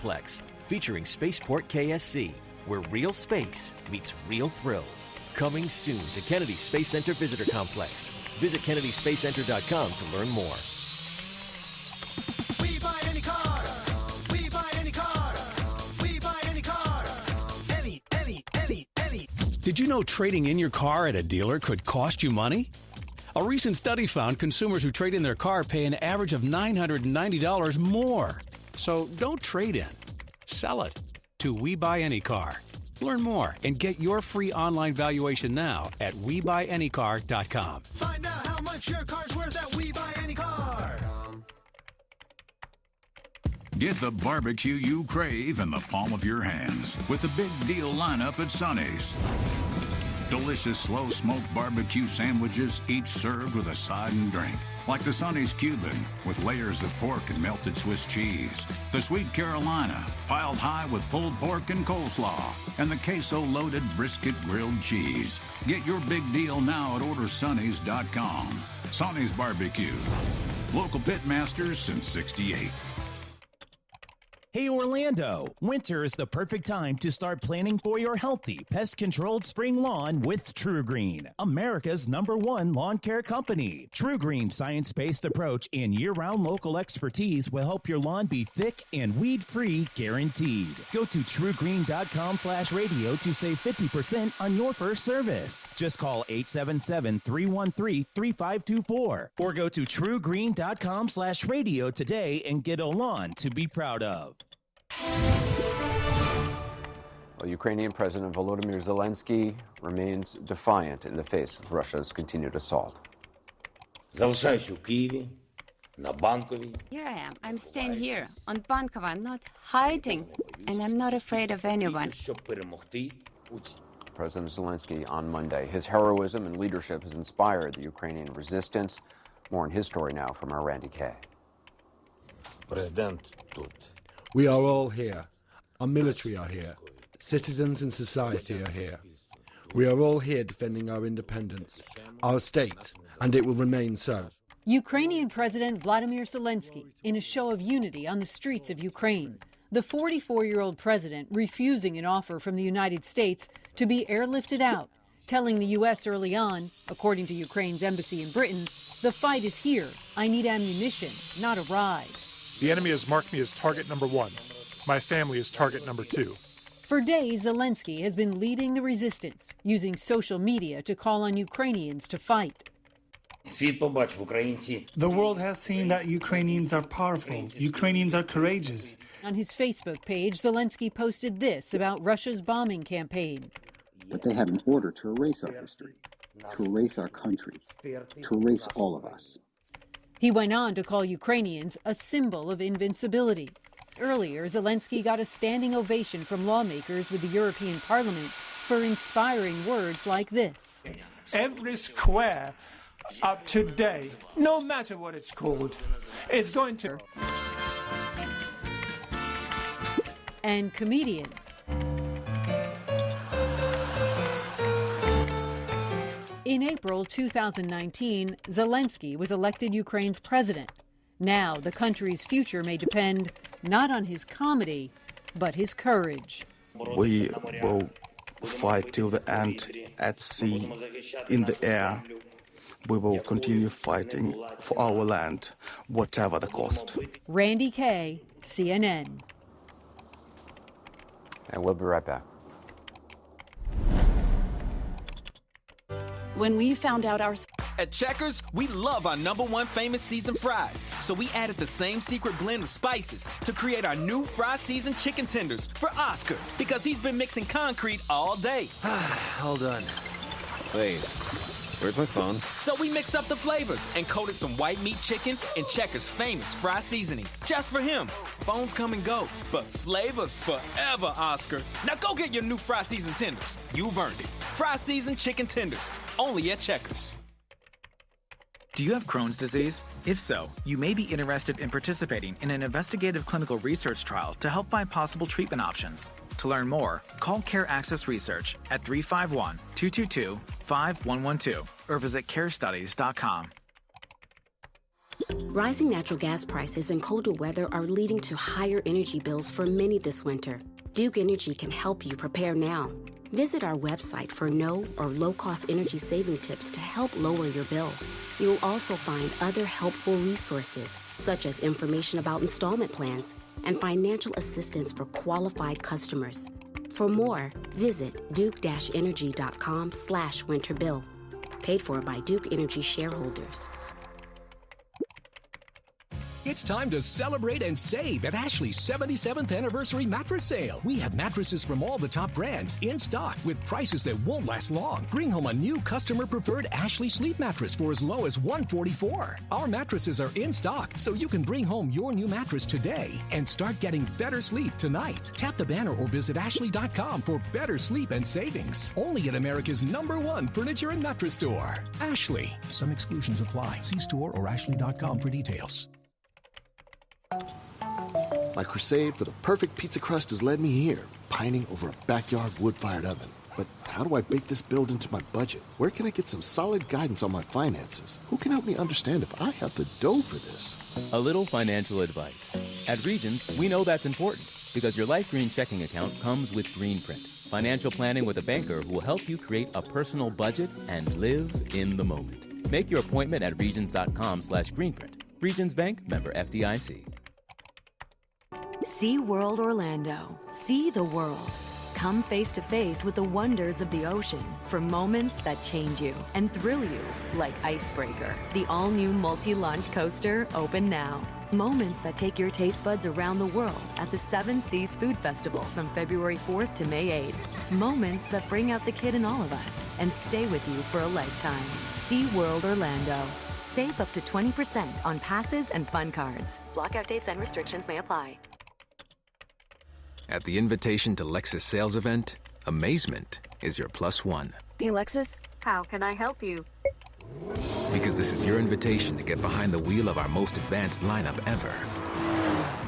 Complex, featuring Spaceport KSC, where real space meets real thrills. Coming soon to Kennedy Space Center Visitor Complex. Visit KennedySpaceCenter.com to learn more. We buy any car. We buy any car. We buy any car. Any. Did you know trading in your car at a dealer could cost you money? A recent study found consumers who trade in their car pay an average of $990 more. So don't trade in. Sell it to We Buy Any Car. Learn more and get your free online valuation now at WeBuyAnyCar.com. Find out how much your car's worth at We Buy Any Car. Get the barbecue you crave in the palm of your hands with the big deal lineup at Sonny's. Delicious slow-smoked barbecue sandwiches, each served with a side and drink. Like the Sonny's Cuban, with layers of pork and melted Swiss cheese. The Sweet Carolina, piled high with pulled pork and coleslaw. And the queso-loaded brisket grilled cheese. Get your big deal now at OrderSonny's.com. Sonny's Barbecue. Local pit masters since '68. Hey Orlando, winter is the perfect time to start planning for your healthy, pest-controlled spring lawn with TruGreen, America's #1 lawn care company. TruGreen's science-based approach and year-round local expertise will help your lawn be thick and weed-free guaranteed. Go to TruGreen.com/radio to save 50% on your first service. Just call 877-313-3524 or go to TruGreen.com/radio today and get a lawn to be proud of. Well, Ukrainian President Volodymyr Zelensky remains defiant in the face of Russia's continued assault. Залишаюсь у Києві, на Банковій. Here I am. I'm staying here on Bankova. I'm not hiding, and I'm not afraid of anyone. Щоб перемогти у цій. President Zelensky on Monday. His heroism and leadership has inspired the Ukrainian resistance. More on his story now from our Randy Kay. Президент тут. We are all here. Our military are here. Citizens and society are here. We are all here defending our independence, our state, and it will remain so. Ukrainian President Vladimir Zelensky in a show of unity on the streets of Ukraine. The 44-year-old president refusing an offer from the United States to be airlifted out, telling the U.S. early on, according to Ukraine's embassy in Britain, the fight is here. I need ammunition, not a ride. The enemy has marked me as target #1. My family is target #2. For days, Zelensky has been leading the resistance, using social media to call on Ukrainians to fight. The world has seen that Ukrainians are powerful. Ukrainians are courageous. On his Facebook page, Zelensky posted this about Russia's bombing campaign. But they have an order to erase our history, to erase our country, to erase all of us. He went on to call Ukrainians a symbol of invincibility. Earlier, Zelensky got a standing ovation from lawmakers with the European Parliament for inspiring words like this. Every square of today, no matter what it's called, is going to... And comedian. In April 2019, Zelensky was elected Ukraine's president. Now the country's future may depend not on his comedy, but his courage. We will fight till the end at sea, in the air. We will continue fighting for our land, whatever the cost. Randy Kay, CNN. And we'll be right back. When we found out our... At Checkers, we love our #1 famous seasoned fries. So we added the same secret blend of spices to create our new fry seasoned chicken tenders for Oscar, because he's been mixing concrete all day. Hold on. Wait, where's my phone? So we mixed up the flavors and coated some white meat chicken in Checkers' famous fry seasoning. Just for him. Phones come and go, but flavors forever, Oscar. Now go get your new fry seasoned tenders. You've earned it. Fry seasoned chicken tenders. Only at Checkers. Do you have Crohn's disease? If so, you may be interested in participating in an investigative clinical research trial to help find possible treatment options. To learn more, call Care Access Research at 351-222-5112 or visit carestudies.com. Rising natural gas prices and colder weather are leading to higher energy bills for many this winter. Duke Energy can help you prepare now. Visit our website for no or low-cost energy saving tips to help lower your bill. You'll also find other helpful resources, such as information about installment plans and financial assistance for qualified customers. For more, visit duke-energy.com/winterbill. Paid for by Duke Energy shareholders. It's time to celebrate and save at Ashley's 77th anniversary mattress sale. We have mattresses from all the top brands in stock with prices that won't last long. Bring home a new customer-preferred Ashley Sleep mattress for as low as $144. Our mattresses are in stock, so you can bring home your new mattress today and start getting better sleep tonight. Tap the banner or visit ashley.com for better sleep and savings. Only at America's #1 furniture and mattress store. Ashley. Some exclusions apply. See store or ashley.com for details. My crusade for the perfect pizza crust has led me here, pining over a backyard wood-fired oven. But how do I bake this build into my budget? Where can I get some solid guidance on my finances? Who can help me understand if I have the dough for this? A little financial advice. At Regions, we know that's important because your Life Green checking account comes with Greenprint. Financial planning with a banker who will help you create a personal budget and live in the moment. Make your appointment at regions.com/greenprint. Regions Bank, member FDIC. SeaWorld Orlando. See the world. Come face to face with the wonders of the ocean for moments that change you and thrill you like Icebreaker, the all-new multi-launch coaster open now. Moments that take your taste buds around the world at the Seven Seas Food Festival from February 4th to May 8th. Moments that bring out the kid in all of us and stay with you for a lifetime. SeaWorld Orlando. Save up to 20% on passes and fun cards. Blockout dates and restrictions may apply. At the Invitation to Lexus sales event, amazement is your +1. Hey, Lexus, how can I help you? Because this is your invitation to get behind the wheel of our most advanced lineup ever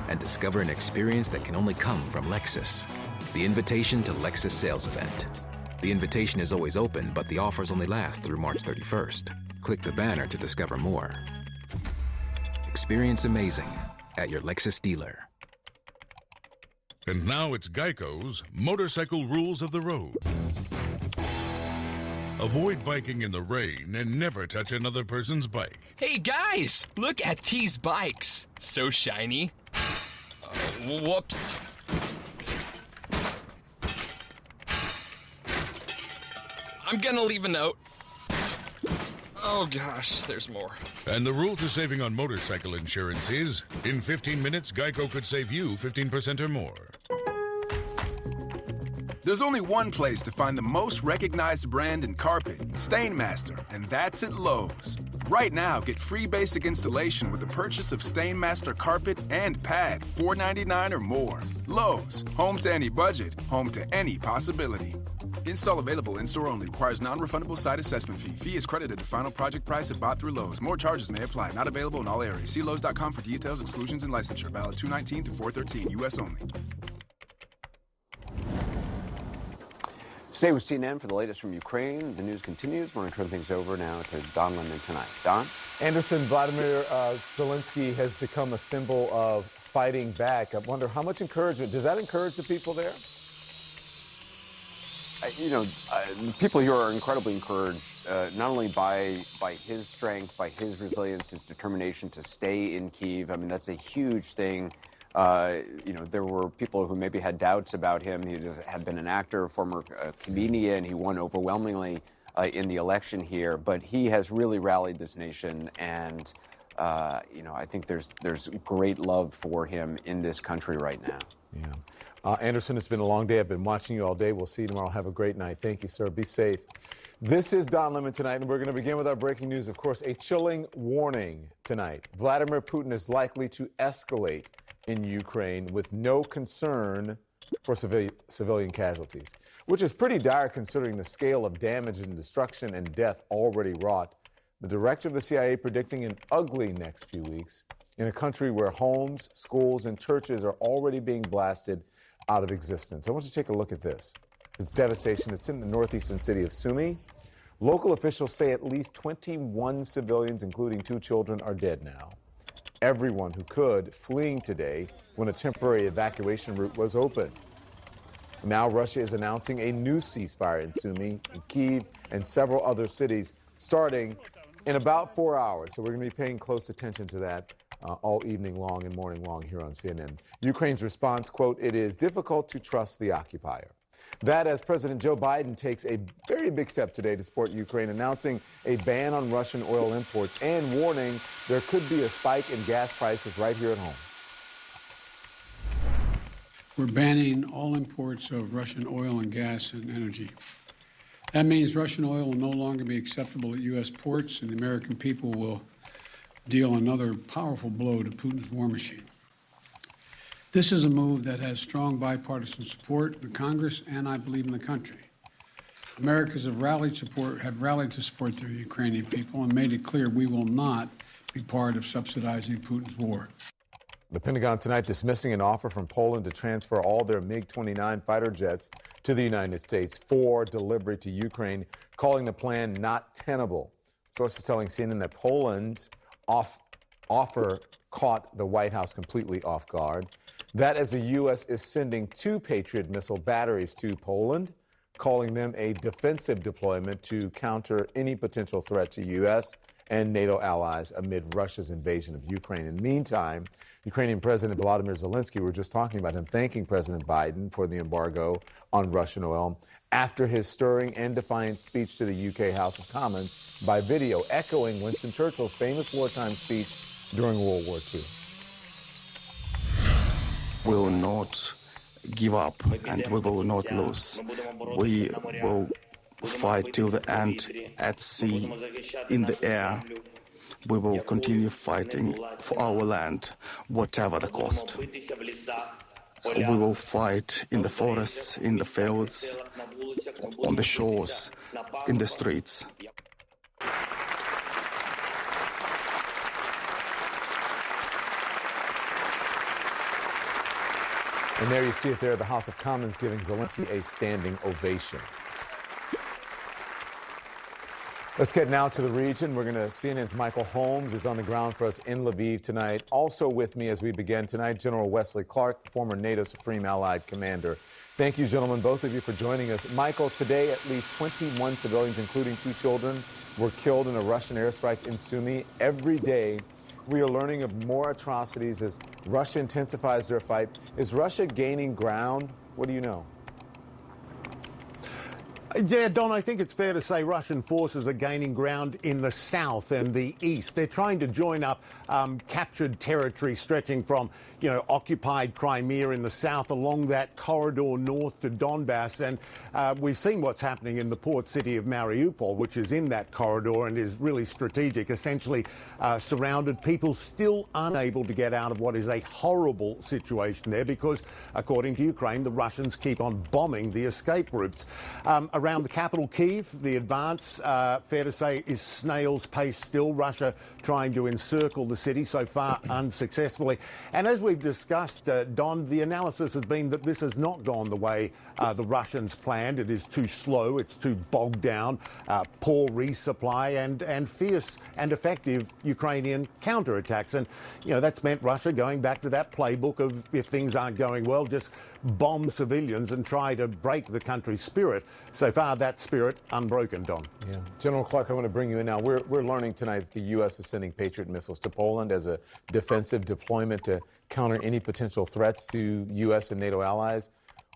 and discover an experience that can only come from Lexus. The Invitation to Lexus sales event. The invitation is always open, but the offers only last through March 31st. Click the banner to discover more. Experience amazing at your Lexus dealer. And now it's Geico's Motorcycle Rules of the Road. Avoid biking in the rain and never touch another person's bike. Hey guys, look at these bikes. So shiny. Whoops. I'm gonna leave a note. Oh gosh, there's more. And the rule to saving on motorcycle insurance is, in 15 minutes, Geico could save you 15% or more. There's only one place to find the most recognized brand in carpet, Stainmaster, and that's at Lowe's. Right now, get free basic installation with the purchase of Stainmaster carpet and pad, $4.99 or more. Lowe's, home to any budget, home to any possibility. Install available in-store only. Requires non-refundable site assessment fee. Fee is credited to final project price if bought through Lowe's. More charges may apply. Not available in all areas. See Lowe's.com for details, exclusions, and licensure. Valid 2/19 through 4/13. U.S. only. Stay with CNN for the latest from Ukraine. The news continues. We're going to turn things over now to Don Lemon tonight. Don? Anderson, Vladimir Zelensky has become a symbol of fighting back. I wonder how much encouragement, does that encourage the people there? People here are incredibly encouraged, not only by his strength, by his resilience, his determination to stay in Kyiv. I mean, that's a huge thing. There were people who maybe had doubts about him. He had been an actor, a former comedian. He won overwhelmingly in the election here. But he has really rallied this nation. And, I think there's great love for him in this country right now. Yeah. Anderson, it's been a long day. I've been watching you all day. We'll see you tomorrow. Have a great night. Thank you, sir. Be safe. This is Don Lemon tonight, and we're going to begin with our breaking news. Of course, a chilling warning tonight. Vladimir Putin is likely to escalate in Ukraine with no concern for civilian casualties, which is pretty dire considering the scale of damage and destruction and death already wrought. The director of the CIA predicting an ugly next few weeks in a country where homes, schools, and churches are already being blasted out of existence. I want you to take a look at this. It's devastation. It's in the northeastern city of Sumy, Local officials say at least 21 civilians, including 2 children, are dead now. Everyone who could fleeing today when a temporary evacuation route was open. Now Russia is announcing a new ceasefire in Sumy, in Kyiv, and several other cities starting in about 4 hours. So we're going to be paying close attention to that all evening long and morning long here on CNN. Ukraine's response, quote, "It is difficult to trust the occupier." That as President Joe Biden takes a very big step today to support Ukraine, announcing a ban on Russian oil imports and warning there could be a spike in gas prices right here at home. We're banning all imports of Russian oil and gas and energy. That means Russian oil will no longer be acceptable at U.S. ports, and the American people will deal another powerful blow to Putin's war machine. This is a move that has strong bipartisan support in the Congress and, I believe, in the country. Americans have rallied to support the Ukrainian people and made it clear we will not be part of subsidizing Putin's war. The Pentagon tonight dismissing an offer from Poland to transfer all their MiG-29 fighter jets to the United States for delivery to Ukraine, calling the plan not tenable. Sources telling CNN that Poland's offer caught the White House completely off guard. That as the U.S. is sending 2 Patriot missile batteries to Poland, calling them a defensive deployment to counter any potential threat to U.S. and NATO allies amid Russia's invasion of Ukraine. In the meantime, Ukrainian President Volodymyr Zelensky, we were just talking about him, thanking President Biden for the embargo on Russian oil after his stirring and defiant speech to the UK House of Commons by video, echoing Winston Churchill's famous wartime speech during World War II. We will not give up and we will not lose. We will fight till the end at sea, in the air. We will continue fighting for our land, whatever the cost. We will fight in the forests, in the fields, on the shores, in the streets. And there you see it there, the House of Commons giving Zelensky a standing ovation. Let's get now to the region. CNN's Michael Holmes is on the ground for us in Lviv tonight. Also with me as we begin tonight, General Wesley Clark, former NATO Supreme Allied Commander. Thank you, gentlemen, both of you, for joining us. Michael, today at least 21 civilians, including 2 children, were killed in a Russian airstrike in Sumy. Every day, we are learning of more atrocities as Russia intensifies their fight. Is Russia gaining ground? What do you know? Yeah, Don, I think it's fair to say Russian forces are gaining ground in the south and the east. They're trying to join up captured territory stretching from, occupied Crimea in the south along that corridor north to Donbass. And we've seen what's happening in the port city of Mariupol, which is in that corridor and is really strategic, essentially surrounded. People still unable to get out of what is a horrible situation there because, according to Ukraine, the Russians keep on bombing the escape routes. Around the capital, Kyiv, the advance, fair to say, is snail's pace still. Russia trying to encircle the city, so far unsuccessfully. And as we've discussed, Don, the analysis has been that this has not gone the way the Russians planned. It is too slow, it's too bogged down, poor resupply and fierce and effective Ukrainian counterattacks. And, that's meant Russia going back to that playbook of, if things aren't going well, just bomb civilians and try to break the country's spirit. So far, that spirit unbroken, Don. Yeah. General Clark, I want to bring you in now. We're learning tonight that the U.S. is sending Patriot missiles to Poland as a defensive deployment to counter any potential threats to U.S. and NATO allies.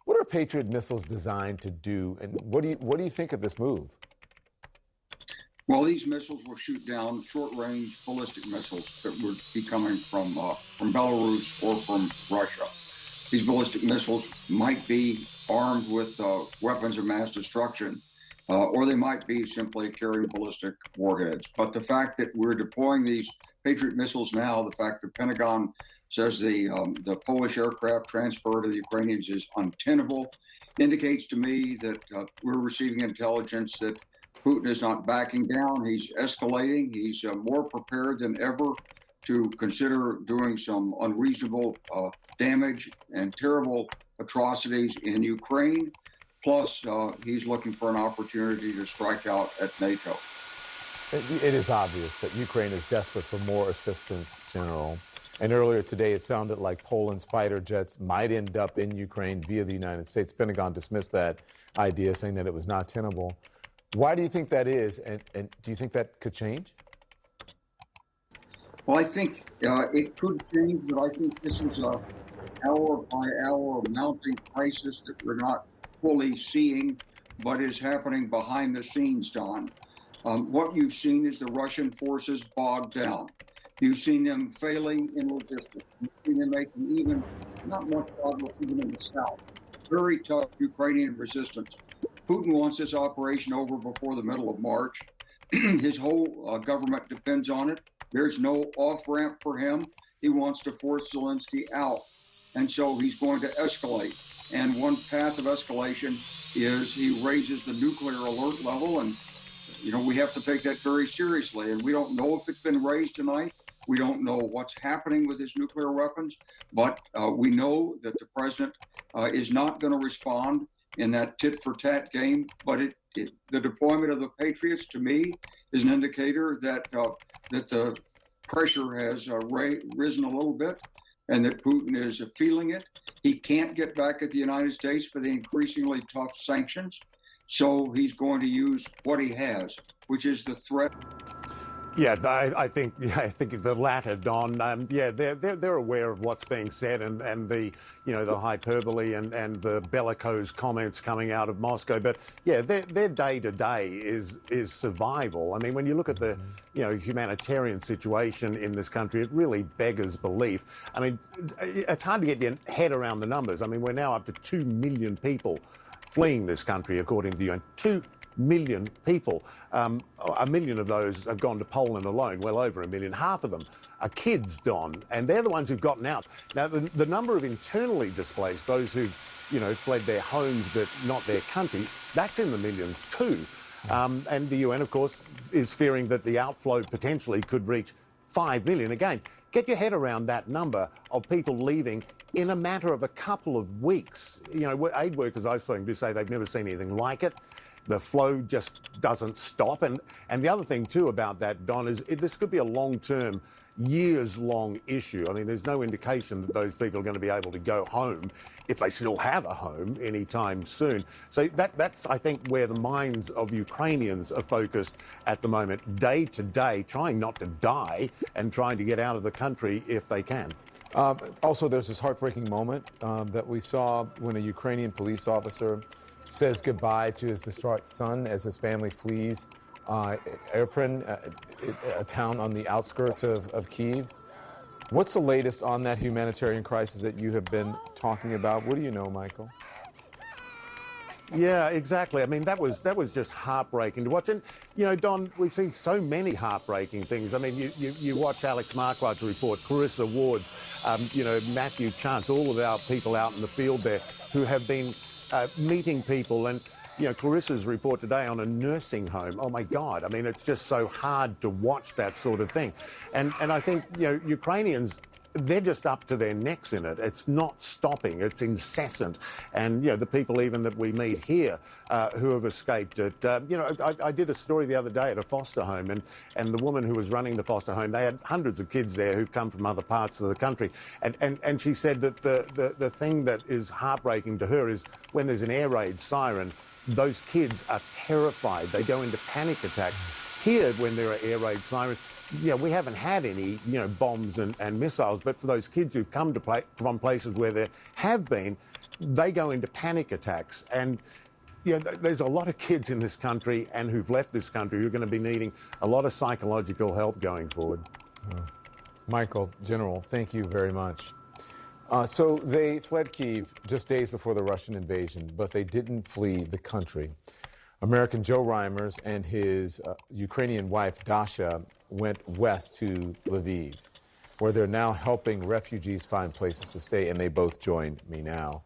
What are Patriot missiles designed to do, and what do you think of this move? Well, these missiles will shoot down short-range ballistic missiles that would be coming from Belarus or from Russia. These ballistic missiles might be armed with weapons of mass destruction, or they might be simply carrying ballistic warheads. But the fact that we're deploying these Patriot missiles now, the fact that Pentagon says the Polish aircraft transfer to the Ukrainians is untenable, indicates to me that we're receiving intelligence that Putin is not backing down. He's escalating. He's more prepared than ever to consider doing some unreasonable damage and terrible atrocities in Ukraine. Plus, he's looking for an opportunity to strike out at NATO. It is obvious that Ukraine is desperate for more assistance, General. And earlier today, it sounded like Poland's fighter jets might end up in Ukraine via the United States. Pentagon dismissed that idea, saying that it was not tenable. Why do you think that is? And do you think that could change? Well, I think it could change, but I think this is a hour-by-hour mounting crisis that we're not fully seeing, but is happening behind the scenes, Don. What you've seen is the Russian forces bogged down. You've seen them failing in logistics. You've seen them making even not much progress even in the south. Very tough Ukrainian resistance. Putin wants this operation over before the middle of March. His whole government depends on it. There's no off-ramp for him. He wants to force Zelensky out. And so he's going to escalate. And one path of escalation is he raises the nuclear alert level. And, we have to take that very seriously. And we don't know if it's been raised tonight. We don't know what's happening with his nuclear weapons. But we know that the president is not going to respond in that tit-for-tat game. But the deployment of the Patriots, to me, is an indicator that the pressure has risen a little bit and that Putin is feeling it. He can't get back at the United States for the increasingly tough sanctions. So he's going to use what he has, which is the threat. Yeah, I think it's the latter, Don. They're aware of what's being said and the the hyperbole and the bellicose comments coming out of Moscow. But yeah, their day to day is survival. I mean, when you look at the humanitarian situation in this country, it really beggars belief. I mean, it's hard to get your head around the numbers. I mean, we're now up to 2 million people fleeing this country, according to the UN. 2 million people. 1 million of those have gone to Poland alone, well over 1 million. Half of them are kids, Don, and they're the ones who've gotten out. Now, the number of internally displaced, those who, fled their homes but not their country, that's in the millions too. And the UN, of course, is fearing that the outflow potentially could reach 5 million. Again, get your head around that number of people leaving in a matter of a couple of weeks. Aid workers I've spoken to say they've never seen anything like it. The flow just doesn't stop. And the other thing, too, about that, Don, is this could be a long-term, years-long issue. I mean, there's no indication that those people are going to be able to go home, if they still have a home, anytime soon. So that's, I think, where the minds of Ukrainians are focused at the moment, day to day, trying not to die and trying to get out of the country if they can. Also, there's this heartbreaking moment that we saw when a Ukrainian police officer says goodbye to his distraught son as his family flees Irpin, a town on the outskirts of Kyiv. What's the latest on that humanitarian crisis that you have been talking about? What do you know, Michael? Yeah, exactly. I mean, that was just heartbreaking to watch. And, Don, we've seen so many heartbreaking things. I mean, you watch Alex Marquard's report, Clarissa Ward, Matthew Chant, all of our people out in the field there who have been meeting people. And, Clarissa's report today on a nursing home. Oh, my God. I mean, it's just so hard to watch that sort of thing. And I think, Ukrainians, they're just up to their necks in it. It's not stopping. It's incessant. And, the people even that we meet here who have escaped it. I did a story the other day at a foster home, and the woman who was running the foster home, they had hundreds of kids there who've come from other parts of the country. And she said that the thing that is heartbreaking to her is when there's an air raid siren, those kids are terrified. They go into panic attacks. Here, when there are air raid sirens, we haven't had any, bombs and missiles, but for those kids who've come from places where there have been, they go into panic attacks. And, there's a lot of kids in this country and who've left this country who are going to be needing a lot of psychological help going forward. Michael, General, thank you very much. So they fled Kyiv just days before the Russian invasion, but they didn't flee the country. American Joe Reimers and his Ukrainian wife, Dasha, went west to Lviv, where they're now helping refugees find places to stay, and they both join me now.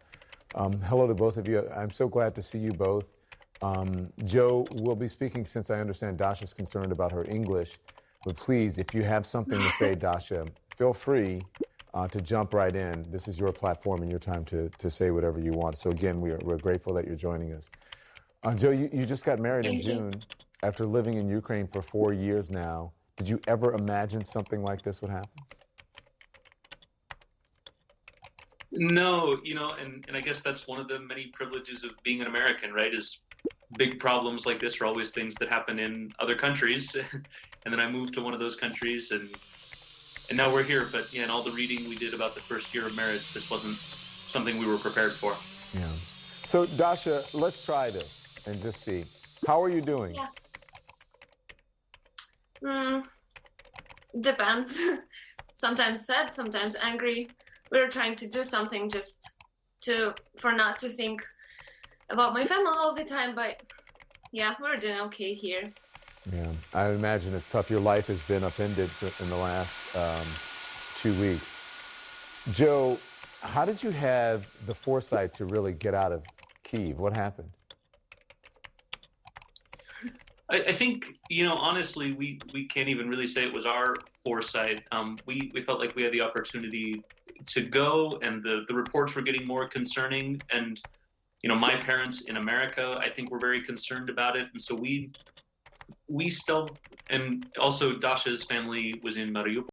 Hello to both of you. I'm so glad to see you both. Joe will be speaking since I understand Dasha's concerned about her English, but please, if you have something to say, Dasha, feel free. to jump right in. This is your platform and your time to say whatever you want. So again, we're grateful that you're joining us. Joe, you just got married in June after living in Ukraine for 4 years now. Did you ever imagine something like this would happen? No, and I guess that's one of the many privileges of being an American, right? Is big problems like this are always things that happen in other countries. And then I moved to one of those countries and now we're here. But yeah, and all the reading we did about the first year of marriage, this wasn't something we were prepared for. Yeah. So Dasha, let's try this and just see. How are you doing? Yeah. Depends. Sometimes sad, sometimes angry. We're trying to do something just for not to think about my family all the time, but yeah, we're doing okay here. Yeah, I imagine it's tough. Your life has been upended in the last 2 weeks. Joe, how did you have the foresight to really get out of Kyiv? What happened? I think, honestly, we can't even really say it was our foresight. We felt like we had the opportunity to go, and the reports were getting more concerning. And, my parents in America, I think, were very concerned about it. And so we still, and also Dasha's family was in Mariupol.